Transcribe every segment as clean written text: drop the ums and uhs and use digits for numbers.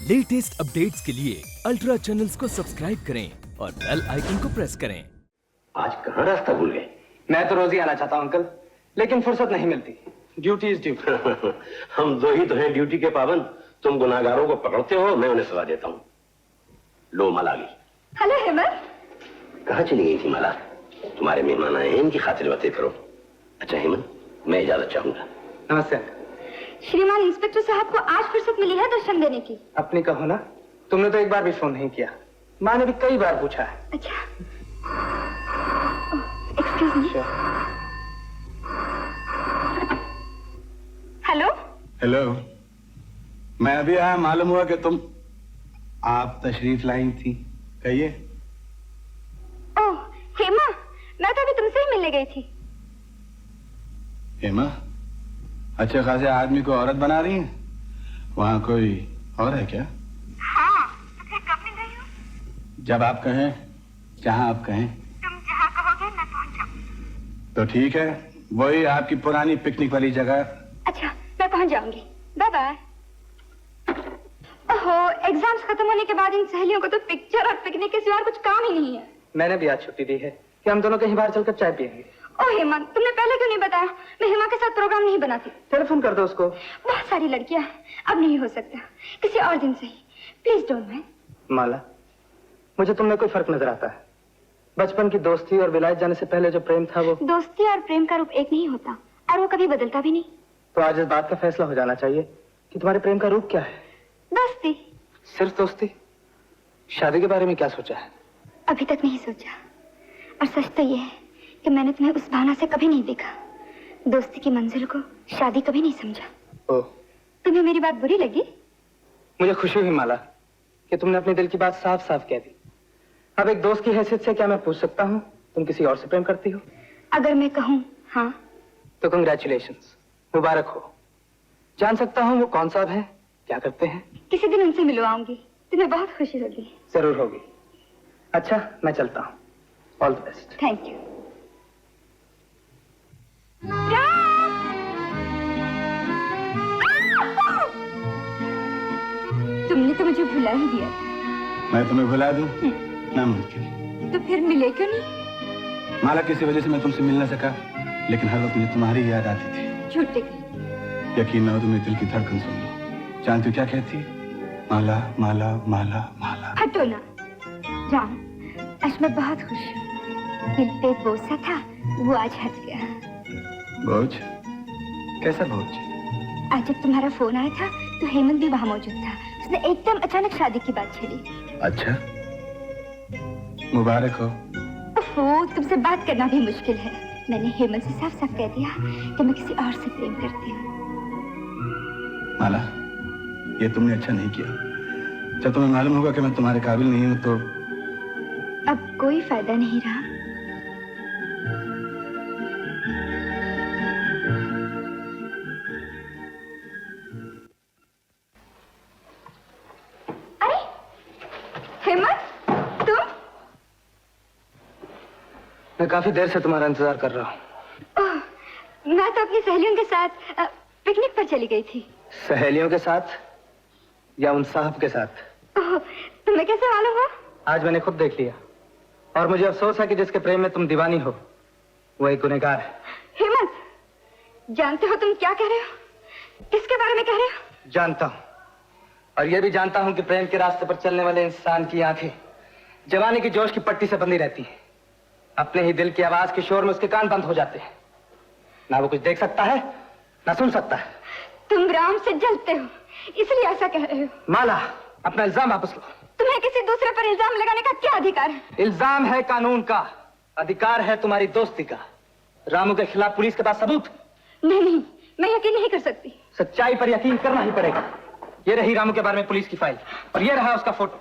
Latest updates के लिए ultra channels को सब्सक्राइब करें और बेल आइकन को प्रेस करें। आज कहाँ रास्ता भूल गए? मैं तो रोज ही आना चाहता हूँ अंकल, लेकिन फुर्सत नहीं मिलती। Duty is duty. हम दो ही तो हैं ड्यूटी के पाबंद। तुम गुनाहगारों को पकड़ते हो, मैं उन्हें सजा देता हूँ। लो माला आ गई। हेलो हेमंत। कहाँ चली गई थी माला? तुम्हारे मेहमान आए हैं, इनकी खातिर बातें करो। अच्छा हेमंत, मैं इजाजत चाहूंगा। नमस्ते अंकल। श्रीमान इंस्पेक्टर साहब को आज फुर्सत मिली है दर्शन देने की। अपनी कहो ना, तुमने तो एक बार भी फोन नहीं किया। माँ ने भी कई बार पूछा है। अच्छा, एक्सक्यूज मी। हेलो हेलो, मैं अभी आया, मालूम हुआ कि आप तशरीफ लाई थी। कहिए। ओह हेमा, मैं तो अभी तुमसे ही मिलने गई थी। हेमा, अच्छे खासे आदमी को औरत बना रही है। वहाँ कोई और है क्या? हाँ, तुमसे कब मिल रही हूँ? जब आप कहें, जहाँ आप कहें। तुम जहाँ कहोगे मैं पहुँच जाऊँगी। तो ठीक है, वही आपकी पुरानी पिकनिक वाली जगह। अच्छा, मैं पहुँच जाऊंगी। Bye bye. ओहो, एग्जाम्स खत्म होने के बाद इन सहेलियों को तो पिक्चर और पिकनिक के सिवा कुछ काम ही नहीं है। मैंने भी आज छुट्टी दी है कि हम दोनों कहीं बाहर चलकर चाय पियेंगे। ओह हेमंत, तुमने पहले क्यों नहीं बताया? मैं हेमा के साथ प्रोग्राम नहीं बनाती। टेलीफोन कर दो उसको। बहुत सारी लड़कियां हैं, अब नहीं हो सकता। किसी और दिन सही, प्लीज डोंट माइंड। माला, मुझे तुम में कोई फर्क नजर आता है? बचपन की दोस्ती और विलायत जाने से पहले जो प्रेम था वो। दोस्ती और प्रेम का रूप एक नहीं होता, और वो कभी बदलता भी नहीं। तो आज इस बात का फैसला हो जाना चाहिए कि तुम्हारे प्रेम का रूप क्या है। दोस्ती। सिर्फ दोस्ती? शादी के बारे में क्या सोचा है? अभी तक नहीं सोचा, और सच तो ये है कि मैंने तुम्हें उस भावना से कभी नहीं देखा। दोस्ती की मंजिल को शादी कभी नहीं समझा। ओह, तुम्हें मेरी बात बुरी लगी? मुझे खुशी हुई माला कि तुमने अपने दिल की बात साफ साफ कह दी। अब एक दोस्त की हैसियत से क्या मैं पूछ सकता हूँ, तुम किसी और से प्रेम करती हो? अगर मैं कहूँ हाँ, तो कंग्रेचुलेशंस, मुबारक हो। जान सकता हूँ वो कौन साहब है, क्या करते हैं? किसी दिन उनसे मिलवाऊंगी, तुम्हें बहुत खुशी होगी। जरूर होगी। अच्छा, मैं चलता हूँ। All the best. Thank you. तुमने तो मुझे भुला ही दिया। मैं तुम्हें भुला दूं? नामुमकिन। तो फिर मिले क्यों नहीं? माला, किसी वजह से मैं तुमसे मिल न सका, लेकिन हर वक्त मुझे तुम्हारी याद आती थी। झूठे। यकीन न हो तो मेरे दिल की धड़कन सुन लो। जानती हो क्या कहती? माला माला माला माला। हटो ना जान, आज मैं बहुत खुश हूँ। दिल पे एक बोझ सा था, वो आज हट गया। बोझ? कैसा बोझ? आज जब तुम्हारा फोन आया था तो हेमंत भी वहाँ मौजूद था। उसने एकदम अचानक शादी की बात छेड़ी। अच्छा, मुबारक हो। ओहो, तुमसे बात करना भी मुश्किल है। मैंने हेमंत से साफ साफ कह दिया कि मैं किसी और से प्रेम करती हूँ। माला, ये तुमने अच्छा नहीं किया। जब तुम्हें मालूम होगा कि मैं तुम्हारे काबिल नहीं हूँ तो। अब कोई फायदा नहीं रहा। अरे हेमंत, तुम? मैं काफी देर से तुम्हारा इंतजार कर रहा हूँ। मैं तो अपनी सहेलियों के साथ पिकनिक पर चली गई थी। सहेलियों के साथ या उन साहब के साथ? तुम्हें कैसे मालूम हुआ? आज मैंने खुद देख लिया, और मुझे अफसोस है कि जिसके प्रेम में तुम दीवानी हो वो एक गुनहगार है। हेमंत, जानते हो तुम क्या कह रहे हो? किसके बारे में कह रहे हो? जानता हूँ, और ये भी जानता हूँ कि प्रेम के रास्ते पर चलने वाले इंसान की आंखें जवानी की जोश की पट्टी से बंधी रहती हैं। अपने ही दिल की आवाज के शोर में उसके कान बंद हो जाते हैं। ना वो कुछ देख सकता है, ना सुन सकता है। तुम राम से जलते हो, इसलिए ऐसा कह रहे हो। माला, अपना इल्जाम वापस लो। तुम्हें किसी दूसरे पर इल्जाम लगाने का क्या अधिकार है? इल्जाम है कानून का, अधिकार है तुम्हारी दोस्ती का। रामू के खिलाफ पुलिस के पास सबूत? नहीं, मैं यकीन नहीं कर सकती। सच्चाई पर यकीन करना ही पड़ेगा। ये रही रामू के बारे में पुलिस की फाइल, और ये रहा उसका फोटो।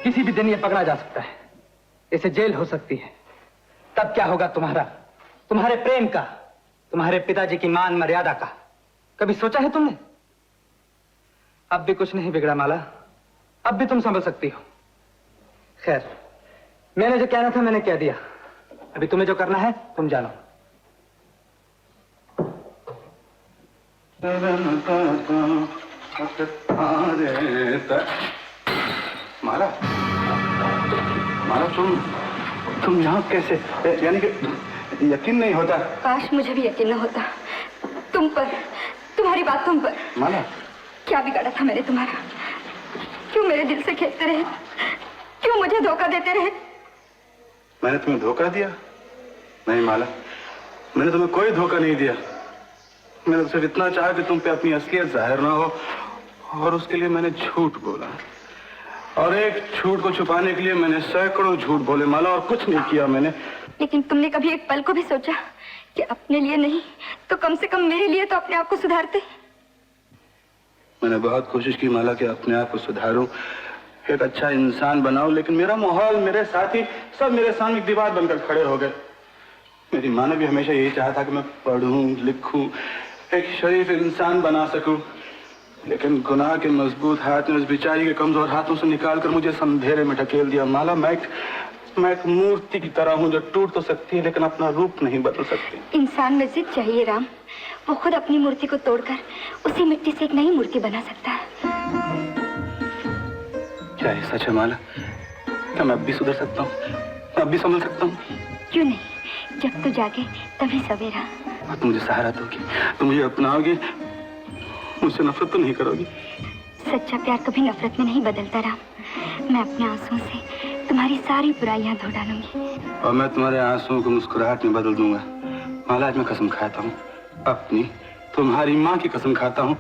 किसी भी दिन ये पकड़ा जा सकता है, इसे जेल हो सकती है। तब क्या होगा तुम्हारे प्रेम का, तुम्हारे पिताजी की मान मर्यादा का? कभी सोचा है तुमने? अब भी कुछ नहीं बिगड़ा माला, अब भी तुम संभल सकती हो। खैर, मैंने जो कहना था मैंने कह दिया। अभी तुम्हें जो करना है तुम जानो। माला, माला तुम यहाँ कैसे? यानी कि यकीन नहीं होता। काश मुझे भी यकीन न होता तुम पर, तुम्हारी बातों पर। माला, क्या बिगाड़ा था मैंने तुम्हारा? क्यों मेरे दिल से खेलते रहे? क्यों मुझे धोखा देते रहे? मैंने तुम्हें धोखा दिया? नहीं माला, मैंने तुम्हें कोई धोखा नहीं दिया। मैंने तो सिर्फ इतना चाहा कि तुम पे अपनी असलियत जाहिर ना हो, और उसके लिए मैंने झूठ बोला। और एक झूठ को छुपाने के लिए मैंने सैकड़ों झूठ बोले माला, और कुछ नहीं किया मैंने। लेकिन तुमने कभी एक पल को भी सोचा कि अपने लिए नहीं तो कम से कम मेरे लिए तो अपने आप को सुधारते? मैंने बहुत कोशिश की माला कि अपने आप को सुधारूं, एक अच्छा इंसान बनाऊं, लेकिन मेरा माहौल, मेरे साथी सब मेरे सामने दीवार बनकर खड़े हो गए। मेरी माँ ने भी हमेशा यही चाहा था कि मैं पढ़ूं, लिखूं, एक शरीफ इंसान बना सकूं, लेकिन गुनाह के मजबूत हाथ ने उस बेचारी के कमजोर हाथों से निकालकर मुझे अंधेरे में ढकेल दिया। माला, मैं एक मूर्ति की तरह हूँ जो टूट तो सकती है लेकिन अपना रूप नहीं बदल सकती। इंसान में जिद चाहिए राम, वो खुद अपनी मूर्ति को तोड़कर उसी मिट्टी से एक नई मूर्ति बना सकता है। क्या ये सच है माला? क्या मैं अब भी सुधर सकता हूँ? मैं अब भी संभल सकता हूँ? क्यों नहीं, जब तू जागे तभी सवेरा। और तुम मुझे सहारा दोगी, तुम मुझे अपनाओगी, मुझसे नफरत तो नहीं करोगी? सच्चा प्यार कभी नफरत में नहीं बदलता राम। मैं अपने आंसुओं से तुम्हारी सारी बुराइयां धो डालूंगी। और मैं तुम्हारे आंसुओं को मुस्कुराहट में बदल दूंगा। माला, आज मैं कसम खाता हूँ, अपनी तुम्हारी माँ की कसम खाता हूँ,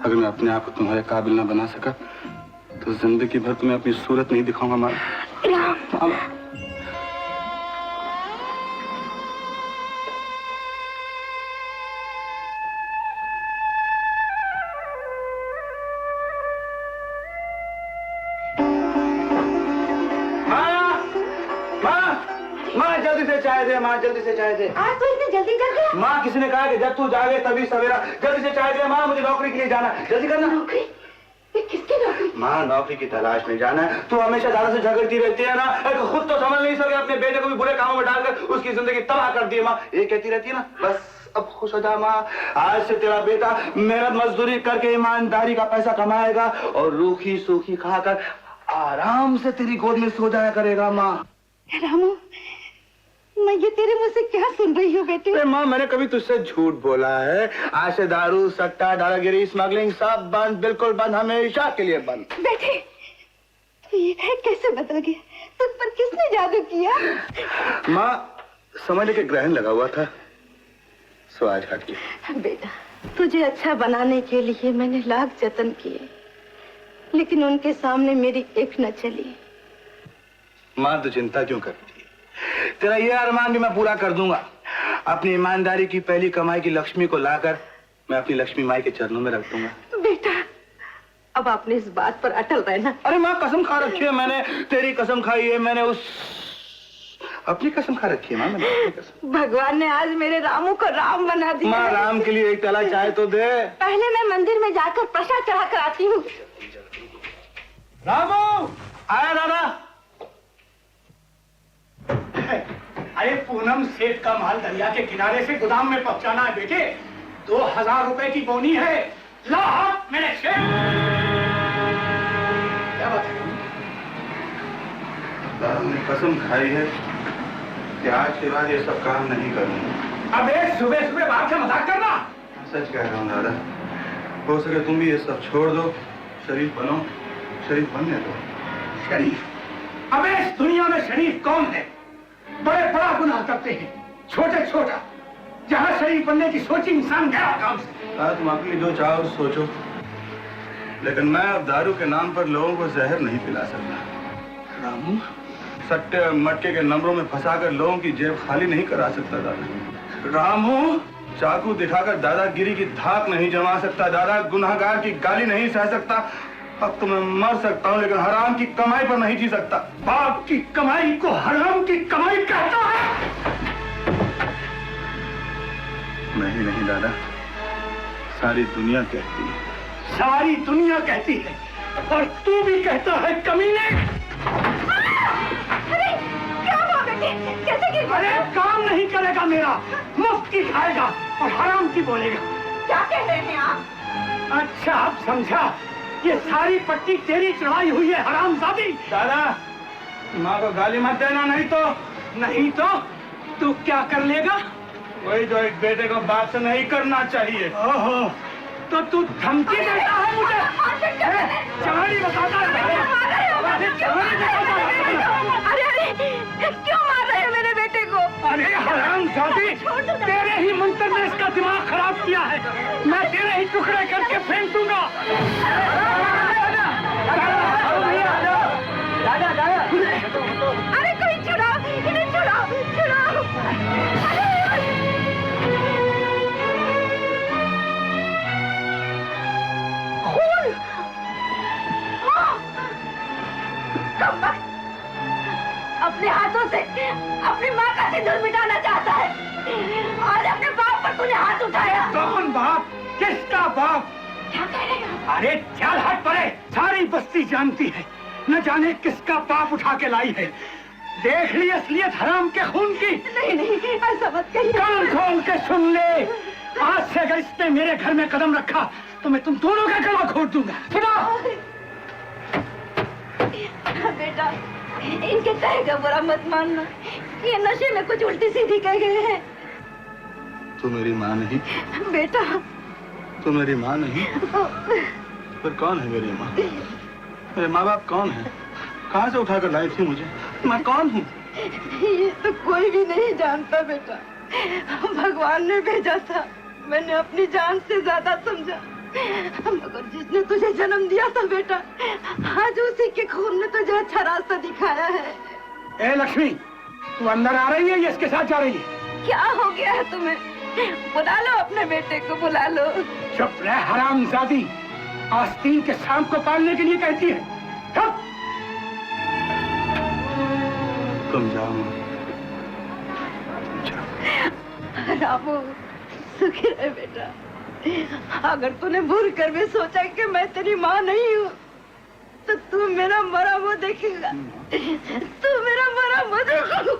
अगर मैं अपने आप को तुम्हारे काबिल ना बना सका तो जिंदगी भर तुम्हें अपनी सूरत नहीं दिखाऊंगा माला। राम, जल्दी से चाय दे माँ, जल्दी से चाय दे। आज तो इतनी जल्दी कर दिया? माँ, किसी ने कहा कि जब तू जागे तभी सवेरा। जल्दी से चाय दे माँ, मुझे नौकरी के लिए जाना है, जल्दी करना। नौकरी? ये किसकी नौकरी? माँ, नौकरी की तलाश में जाना है। तू हमेशा दादा से झगड़ती रहती है ना, खुद तो समझ नहीं सके, अपने बेटे को भी बुरे कामों में डालकर उसकी जिंदगी तबाह कर दी है माँ। ये कहती रहती है ना, बस अब खुश हो जा माँ, आज से तेरा बेटा मेहनत मजदूरी करके ईमानदारी का पैसा कमाएगा और रूखी सूखी खाकर आराम से तेरी गोद में सो जाया करेगा माँ। रामू, मैं ये तेरे मुंह से क्या सुन रही हूँ बेटे? अरे माँ, मैंने कभी तुझसे झूठ बोला है? आज से दारू, सट्टा, दादागिरी, स्मगलिंग सब बंद, बिल्कुल बंद, हमेशा के लिए बंद। बेटे, तू ये कैसे बदल गया? तुझ पर किसने जादू किया? माँ, समझ ले कि ग्रहण लगा हुआ था, सो आज हट गया। बेटा, तुझे अच्छा बनाने के लिए मैंने लाख जतन किए, लेकिन उनके सामने मेरी एक न चली। माँ, तो चिंता क्यों करती है? तेरा ये अरमान भी मैं पूरा कर दूंगा। अपनी ईमानदारी की पहली कमाई की लक्ष्मी को लाकर मैं अपनी लक्ष्मी माई के चरणों में रख दूंगा। बेटा, अब आपने इस बात पर अटल रहना। अरे माँ, कसम खा रखी है मैंने, तेरी कसम खाई है मैंने, उस अपनी कसम खा रखी है माँ मैंने, अपनी कसम। भगवान ने आज मेरे रामू को राम बना दिया। माँ, राम के लिए एक प्याला चाय तो दे। पहले मैं मंदिर में जाकर प्रसाद चढ़ा कर आती हूँ। रामू, आया दादा। अरे पूनम सेठ का माल दरिया के किनारे से गोदाम में पहुंचाना है बेटे। 2000 रुपए की बोनी है। ला हाथ मेरे शेर। क्या बात है? दादा ने कसम खाई है कि आज के बाद ये सब काम नहीं करूंगा। अबे सुबह सुबह बाहर से मजाक करना। सच कह रहा हूँ दादा, हो सके तुम भी ये सब छोड़ दो, शरीफ बनो, शरीफ बनने दो। शरीफ? अबे इस दुनिया में शरीफ कौन है? बड़े बड़ा गुनाह करते हैं, छोटे छोटा। जहाँ शरीफ बनने की सोची इंसान गया काम से। तुम अपनी जो चाहो सोचो, लेकिन मैं अब दारू के नाम पर लोगों को जहर नहीं पिला सकता। रामू, सट्टे मटके के नंबरों में फंसाकर लोगों की जेब खाली नहीं करा सकता दादा। रामू, चाकू दिखाकर दादागिरी की धाक नहीं जमा सकता दादा, गुनहगार की गाली नहीं सह सकता। अब तो मैं मर सकता हूँ लेकिन हराम की कमाई पर नहीं जी सकता। बाप की कमाई को हराम की कमाई कहता है? नहीं नहीं दादा, सारी दुनिया कहती है। सारी दुनिया कहती है और तू भी कहता है कमीने। अरे क्या हुआ बेटे? कैसे गिर गया? अरे काम नहीं करेगा मेरा, मुफ्त की खाएगा और हराम की बोलेगा। क्या कह रहे हैं आप? अच्छा अब समझा, ये सारी पट्टी तेरी चढ़ाई हुई है हरामजादी। दादा माँ को गाली मत देना, नहीं तो तू क्या कर लेगा? वही जो एक बेटे को बात नहीं करना चाहिए। ओहो, तो तू धमकी देता है मुझे? चढ़ाई बताता है। अरे क्यों मार रहे हैं मेरे बेटे को? अरे हरामजादी, तेरे ही मंत्र ने इसका दिमाग खराब किया है। मैं तेरे ही टुकड़े करके फेंक दूंगा। अरे कोई छुड़ाओ, इन्हें छुड़ाओ। अपने हाथों से अपनी माँ का सिंदूर मिटाना चाहता है और अपने बाप पर तूने हाथ उठाया। कौन बाप? किसका बाप? क्या कह रहे हो? अरे चल हट परे, सारी बस्ती जानती है, न जाने किसका बाप उठा के लाई है। देख ली असलियत हराम के खून की। नहीं ऐसा मत कहिए। कान खोल के सुन ले, आज से अगर इसने मेरे घर में कदम रखा तो मैं तुम दोनों का गला घोट दूंगा। सुनो बेटा, इनके कहे का बुरा मत मानना, ये नशे में कुछ उल्टी सीधी कह गए हैं। तू मेरी माँ नहीं? बेटा तू मेरी माँ नहीं? पर कौन है मेरी माँ? मेरे माँ बाप कौन है? कहाँ से उठाकर लाई थी मुझे? मैं कौन हूँ? ये तो कोई भी नहीं जानता बेटा, भगवान ने भेजा था। मैंने अपनी जान से ज्यादा समझा, मगर जिसने तुझे जन्म दिया था बेटा, आज उसी के खून ने तुझे अच्छा रास्ता दिखाया है। ए लक्ष्मी, तू अंदर आ रही है या इसके साथ जा रही है? क्या हो गया है तुम्हें? बुला लो अपने बेटे को, बुला लो। चुप रह हरामजादी, आस्तीन के सांप को पालने के लिए कहती है। चुप। तुम जाओ माँ। रामू सुखी रहे बेटा। अगर तूने भूल कर भी सोचा कि मैं तेरी माँ नहीं हूँ तो तू मेरा मरा मुँह देखेगा। तू मेरा मरा मुँह देखेगा।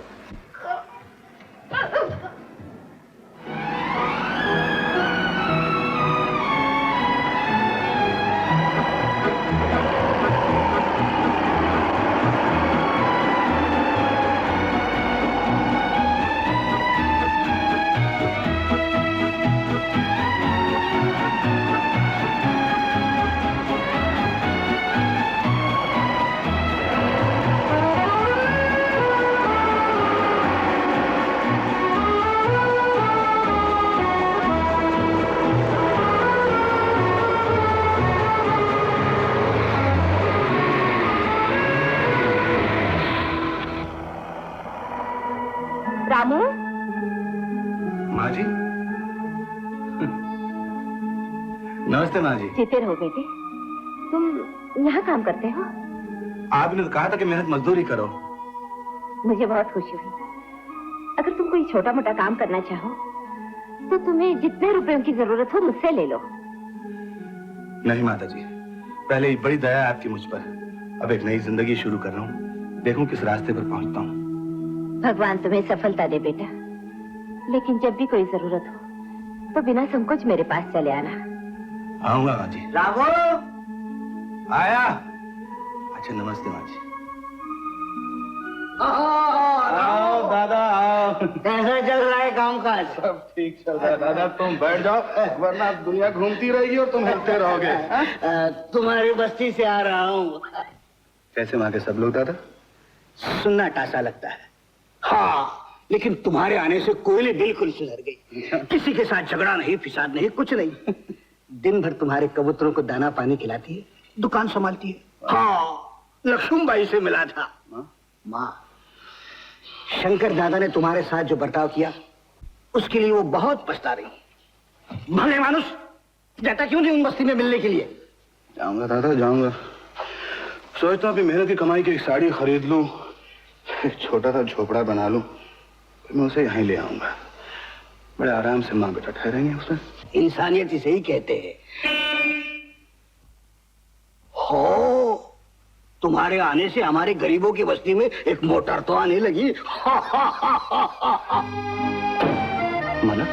रामू। माँ जी। नमस्ते माँ जी। जीते रहो बेटे। तुम यहाँ काम करते हो? आपने तो कहा था कि मेहनत मजदूरी करो। मुझे बहुत खुशी हुई। अगर तुम कोई छोटा मोटा काम करना चाहो तो तुम्हें जितने रुपयों की जरूरत हो मुझसे ले लो। नहीं माता जी, पहले ही बड़ी दया है आपकी मुझ पर। अब एक नई जिंदगी शुरू कर रहा हूँ, देखूं किस रास्ते पर पहुंचता हूँ। भगवान तुम्हें सफलता दे बेटा, लेकिन जब भी कोई जरूरत हो तो बिना संकोच मेरे पास चले आना। आऊंगा माँ जी। रामू आया। अच्छा नमस्ते माँ जी। आओ दादा आओ। कैसा चल रहा है कामकाज? सब ठीक चल रहा है दादा, तुम बैठ जाओ वरना दुनिया घूमती रहेगी और तुम हिलते रहोगे। तुम्हारी बस्ती से आ रहा हूँ। कैसे वहाँ के सब लोग दादा? सन्नाटा सा लगता है। हाँ, लेकिन तुम्हारे आने से कोयले बिल्कुल सुधर गई। किसी के साथ झगड़ा नहीं, फिसाद नहीं, कुछ नहीं। दिन भर तुम्हारे कबूतरों को दाना पानी खिलाती है, दुकान संभालती है। हाँ, लक्ष्मीबाई से मिला था। माँ, शंकर दादा ने तुम्हारे साथ जो बर्ताव किया उसके लिए वो बहुत पछता रही। भले मानुस जाता क्यों नहीं उन बस्ती में मिलने के लिए? जाऊंगा दादा जाऊंगा। सोचता हूँ मेहनत की कमाई की एक साड़ी खरीद लूं, एक छोटा सा झोपड़ा बना लूं, फिर मैं उसे यहीं ले आऊंगा। बड़े आराम से माँ बेटा ठहरेंगे उसमें। इंसानियत इसे ही कहते हैं। हो, तुम्हारे आने से हमारे गरीबों की बस्ती में एक मोटर तो आने लगी। माना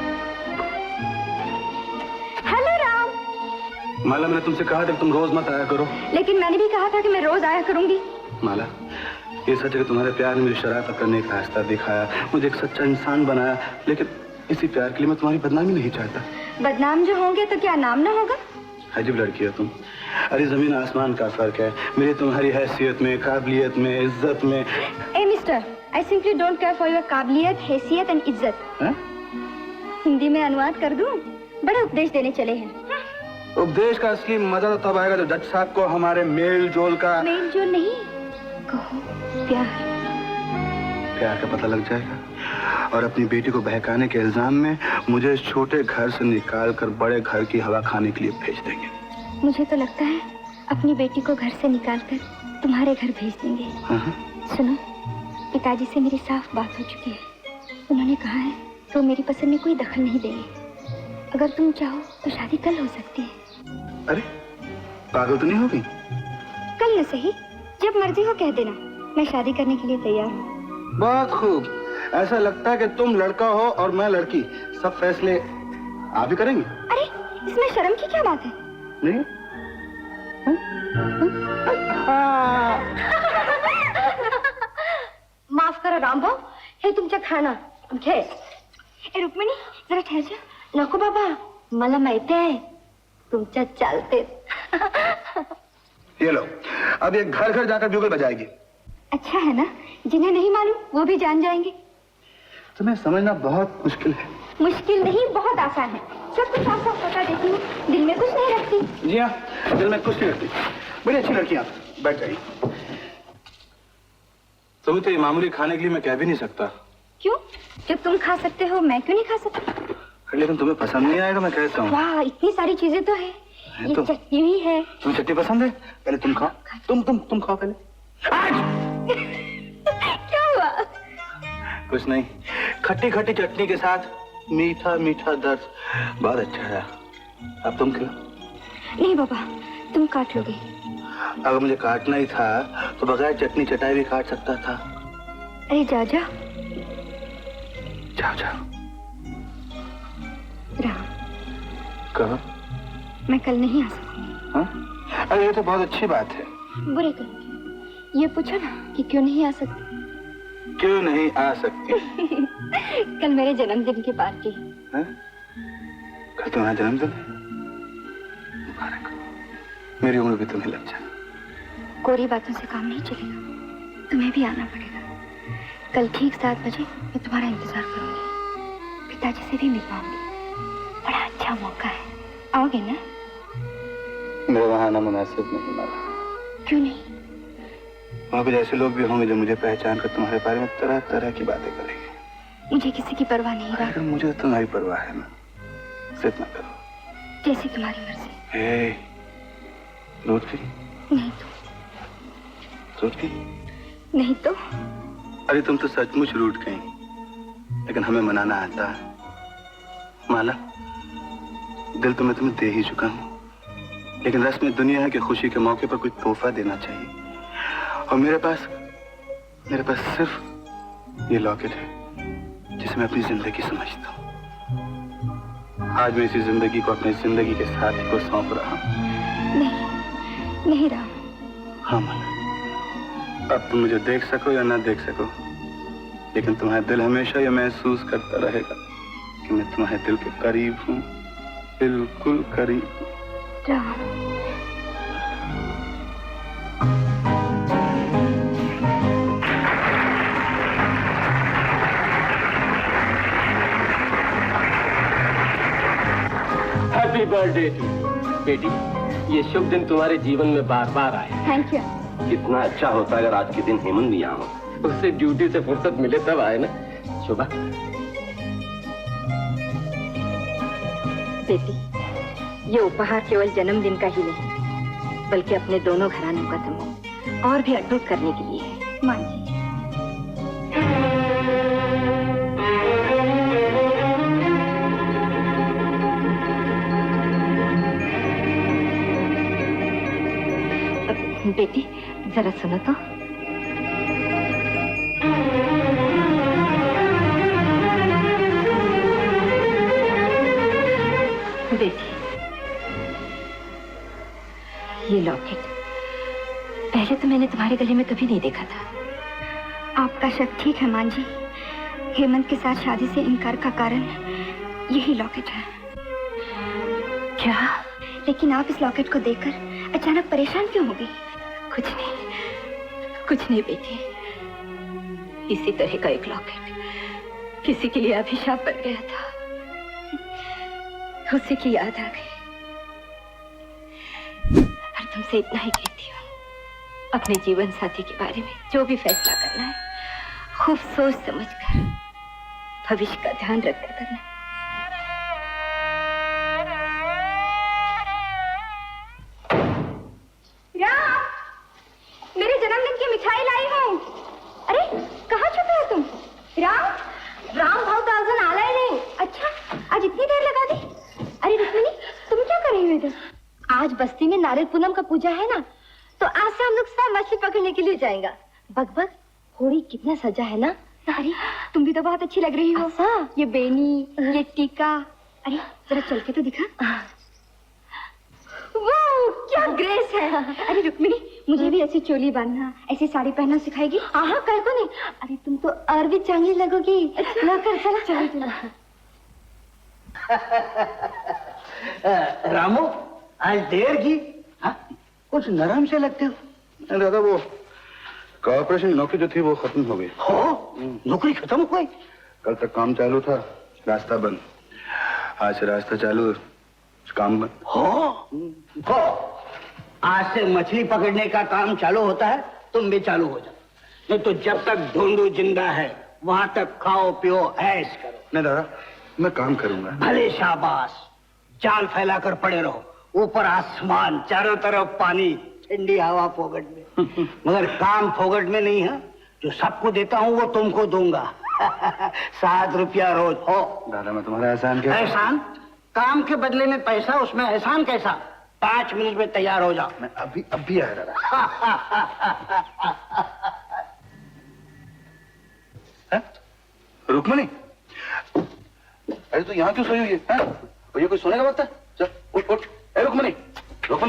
माला, मैंने तुमसे कहा था कि तुम रोज मत आया करो। लेकिन मैंने भी कहा था कि मैं रोज आया करूंगी। माला, ये सच है कि तुम्हारे प्यार ने मुझे शरारत करने का रास्ता दिखाया, मुझे एक सच्चा इंसान बनाया, लेकिन इसी प्यार के लिए मैं तुम्हारी बदनामी नहीं चाहता। बदनाम जो होंगे तो क्या नाम ना होगा? अजीब लड़की हो तुम। अरे जमीन आसमान का फर्क है मेरी तुम्हारी हैसियत में, काबिलियत में, इज्जत में। ए mister, I simply don't care for your काबिलियत, हैसियत एंड इज्जत। हिंदी में अनुवाद कर दूं? बड़े उपदेश देने चले हैं। उपदेश का असली मजा तो तब आएगा जब जज साहब को हमारे मेल जोल का, मेल जोल नहीं, कहो प्यार का पता लग जाएगा, और अपनी बेटी को बहकाने के इल्जाम में मुझे इस छोटे घर से निकाल कर बड़े घर की हवा खाने के लिए भेज देंगे। मुझे तो लगता है अपनी बेटी को घर से निकालकर तुम्हारे घर भेज देंगे। सुनो, पिताजी से मेरी साफ बात हो चुकी है। उन्होंने कहा है तो मेरी पसंद में कोई दखल नहीं देंगे। अगर तुम चाहो तो शादी कल हो सकती है। अरे पागल तो नहीं होगी? कल न सही, जब मर्जी हो कह देना, मैं शादी करने के लिए तैयार हूँ। बहुत खूब। ऐसा लगता है कि तुम लड़का हो और मैं लड़की, सब फैसले आप ही करेंगे। अरे इसमें शर्म की क्या बात है? नहीं? माफ करा रामभाऊ, हे तुमच्या खाना घे। ए रुक्मिणी, जरा ठहर जा। नको बाबा, मला माहिती आहे तुमच्या चालते। ये लो, अब ये घर घर जाकर ब्यूगल बजाएगी। अच्छा है ना, जिन्हें नहीं मालूम वो भी जान जाएंगे। तुम्हें समझना बहुत मुश्किल है। मुश्किल नहीं, बहुत आसान है। सब कुछ साफ साफ बता देती हूँ, दिल में कुछ नहीं रखती। जी हाँ, दिल में कुछ नहीं रखती। बड़ी अच्छी लड़की आप, बैठ जाइए। तुम्हें तो ये मामूली खाने के लिए मैं कह भी नहीं सकता। क्यों? जब तुम खा सकते हो मैं क्यों नहीं खा सकती? लेकिन तुम्हें पसंद नहीं आएगा मैं कहता हूँ। वाह, इतनी सारी चीजें तो है। ये तो चटनी भी है। तुम्हें चटनी पसंद है? पहले तुम खाओ। तुम खाओ पहले। क्या हुआ? कुछ नहीं, खट्टी खट्टी चटनी के साथ मीठा मीठा दर्द, बहुत अच्छा है। अब तुम खिलाओ। नहीं बाबा, तुम काट लोगे। अगर मुझे काटना ही था तो बगैर चटनी चटाई भी काट सकता था। अरे जा जा। जाओ जाओ। राम, कहो। मैं कल नहीं आ सकती। हाँ? अरे ये तो बहुत अच्छी बात है। बुरे करोगे। ये पूछो ना कि क्यों नहीं आ सकती। क्यों नहीं आ सकती? कल मेरे जन्मदिन की पार्टी है। कल तुम्हारा जन्मदिन है? मुबारक। मेरी उम्र भी तुम्हें लग जाए। कोरी बातों से काम नहीं चलेगा, तुम्हें भी आना पड़ेगा। कल ठीक 7 बजे मैं तुम्हारा इंतजार करूंगी। पिताजी से भी मिल पाऊंगी। बड़ा अच्छा मौका है, आओगे ना? मेरा वहां आना मुनासिब नहीं माला। क्यों नहीं? वहां कुछ ऐसे लोग भी होंगे जो मुझे पहचान कर तुम्हारे बारे में तरह तरह की बातें करेंगे। मुझे किसी की परवाह नहीं रहा। लेकिन मुझे तुम्हारी परवाह है ना, जिद ना करो। जैसी तुम्हारी मर्जी। रूठ गई? नहीं तो। रूठ गई? नहीं तो। अरे तुम तो सचमुच रूठ गई, लेकिन हमें मनाना आता है। माला, दिल तो मैं तुम्हें दे ही चुका हूँ, लेकिन रस्म दुनिया है कि खुशी के मौके पर कोई तोहफा देना चाहिए, और मेरे पास सिर्फ ये लॉकेट है जिसे मैं अपनी जिंदगी समझता हूँ। आज मैं इसी जिंदगी को अपनी जिंदगी के साथी को सौंप रहा हूँ। नहीं राम। हाँ माला, अब तुम मुझे देख सको या ना देख सको, लेकिन तुम्हारा दिल हमेशा ये महसूस करता रहेगा कि मैं तुम्हारे दिल के करीब हूँ, बिल्कुल करीब। राम, हैप्पी बर्थडे टू बेटी। ये शुभ दिन तुम्हारे जीवन में बार बार आए। Thank you. कितना अच्छा होता अगर आज के दिन हेमंत भी यहाँ हो। उससे ड्यूटी से फुर्सत मिले तब आए ना। शुभा, बेटी, ये उपहार केवल जन्मदिन का ही नहीं, बल्कि अपने दोनों घरानों का तुम और भी अटूट करने के लिए है। मान जी। बेटी, जरा सुनो तो। बेटी, ये लॉकेट पहले तो मैंने तुम्हारे गले में कभी नहीं देखा था। आपका शक ठीक है मान जी। हेमंत के साथ शादी से इनकार का कारण यही लॉकेट है। क्या? लेकिन आप इस लॉकेट को देखकर अचानक परेशान क्यों हो गई? कुछ नहीं बेटी। इसी तरह का एक लॉकेट किसी के लिए अभिशाप बन गया था। उसी की याद आ गई। और तुमसे इतना ही कहती हूँ, अपने जीवन साथी के बारे में जो भी फैसला करना है खूब सोच समझकर भविष्य का ध्यान रखकर करना। राम, मेरे जन्मदिन की मिठाई लाई हूँ। अरे कहाँ छुपे हो तुम? राम भाव तो आज आला ही नहीं। अच्छा, आज इतनी देर लगा दी? अरे रुक्मिणी, तुम क्या कर रही हो इधर? आज बस्ती में नारियल पूनम का पूजा है ना, तो आज से हम लोग सब मछली पकड़ने के लिए जाएंगे। बग होड़ी कितना सजा है ना। अरे तुम भी तो बहुत अच्छी लग रही हो। ये बेनी, ये टीका। अरे जरा चल के तो दिखा। वाह, क्या ग्रेस है। अरे रुक्मिणी, मुझे भी ऐसी चोली बांधना, ऐसी साड़ी पहनना सिखाएगी? हाँ, कह तो नहीं। अरे तुम तो और भी चांगली लगोगी। ना कर, चलो। रामू, आज देर की। हाँ, कुछ नरम से लगते हो। दादा वो कॉर्पोरेशन की नौकरी जो थी वो खत्म हो गई। हो? नौकरी खत्म हो गई? कल तक काम चालू था, रास्ता बंद। आज से रास्ता चालू, काम बंद। हो। आज से मछली पकड़ने का काम चालू होता है, तुम भी चालू हो जाओ। नहीं तो जब तक ढूंढू जिंदा है वहां तक खाओ पियो ऐश करो। नहीं दादा, मैं काम करूंगा। भले शाबाश, जाल फैलाकर पड़े रहो। ऊपर आसमान, चारों तरफ पानी, ठंडी हवा फोगट में। मगर काम फोगट में नहीं है। जो सबको देता हूँ वो तुमको दूंगा। 7 रुपया रोज। हो दादा, मैं तुम्हारा एहसान क्या? एहसान? काम के बदले में पैसा, उसमें एहसान कैसा? 5 मिनट में तैयार हो जाओ। मैं अभी आया दादा। रुक्मिणी, अरे तू यहाँ क्यों सोई हुई है? ये कोई सोने का वक्त है? चल उठ। ए रुक्मिणी, उठ।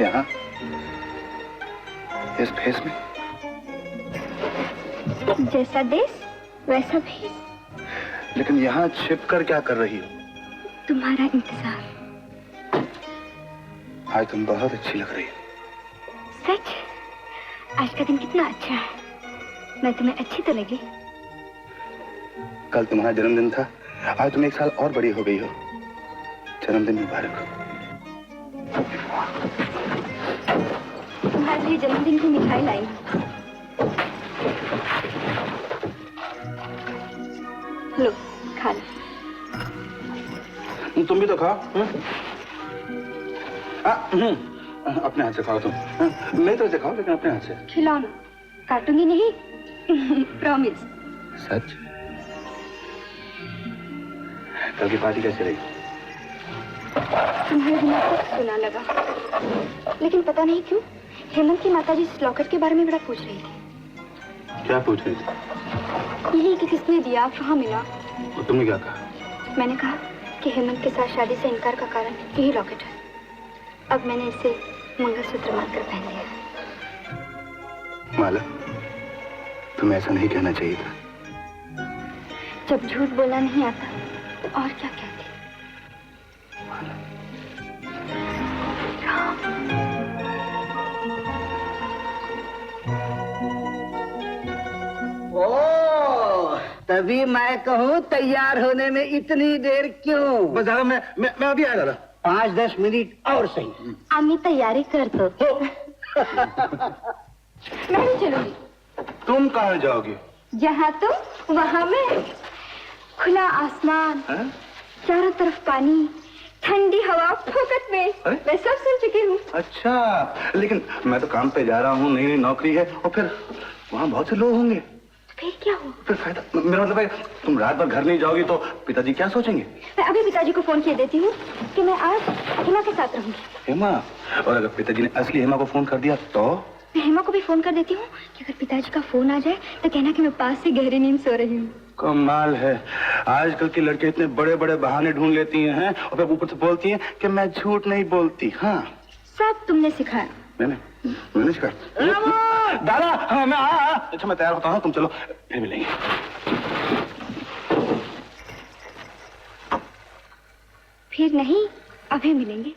यहाँ इस भेष में? जैसा देश वैसा भेष। लेकिन यहाँ छिप कर क्या कर रही हो? तुम्हारा इंतजार। आज तुम बहुत अच्छी लग रही हो। सच? आज का दिन कितना अच्छा है। मैं तुम्हें अच्छी तो लगी? कल तुम्हारा जन्मदिन था, आज तुम 1 साल और बड़ी हो गई हो। जन्मदिन मुबारक हो। तुम्हारे लिए जन्मदिन की मिठाई लाई हूँ। लो, खा लो। तुम भी तो खाओ। अपने हाथ से खाओ तुम। मेरी तरफ से खाओ, लेकिन अपने हाथ से। खिलाओ, काटूंगी नहीं। प्रॉमिस। सच? कल की पार्टी कैसे रही? तुम्हारे बिना कुछ सुना लगा, लेकिन पता नहीं क्यों हेमंत की माताजी इस लॉकेट के बारे में बड़ा पूछ रही थी। क्या पूछ रही थी? यही कि किसने दिया, कहाँ मिला। और तुमने क्या कहा? मैंने कहा कि हेमंत के साथ शादी से इनकार का कारण यही लॉकेट है। अब मैंने इसे मंगलसूत्र मानकर पहन लिया। माला, तुम्हें ऐसा नहीं कहना चाहिए था। जब झूठ बोलना नहीं आता तो और क्या कहती। ओ, तभी मैं कहूँ तैयार होने में इतनी देर क्यों? बस दादा, मैं अभी आया दादा। 5-10 मिनट और सही। आम्ही तैयारी करतो। मैं भी चलूंगी। तुम कहाँ जाओगी? जहाँ तुम वहाँ मैं। खुला आसमान, चारों तरफ पानी, ठंडी हवा, फोकट में। मैं सब सुन चुकी हूँ। अच्छा, लेकिन मैं तो काम पे जा रहा हूँ, नई नौकरी है, और फिर वहाँ बहुत से लोग होंगे। फिर क्या हो? फिर फायदा, मेरा मतलब है तुम रात भर घर नहीं जाओगी तो पिताजी क्या सोचेंगे? मैं अभी पिताजी को फोन किए देती हूँ कि मैं आज हेमा के साथ रहूंगी। हेमा? और अगर पिताजी ने असली हेमा को फोन कर दिया तो? मैं हेमा को भी फोन कर देती हूँ कि अगर पिताजी का फोन आ जाए तो कहना कि मैं पास से गहरी नींद सो रही हूँ। कमाल है, आजकल की लड़के इतने बड़े बड़े बहाने ढूंढ लेती हैं और फिर ऊपर से बोलती हैं कि मैं झूठ नहीं बोलती। हाँ, सब तुमने सिखाया। मैंने सिखाया? दादा हाँ, अच्छा मैं तैयार होता हूँ, तुम चलो फिर मिलेंगे। फिर नहीं, अभी मिलेंगे।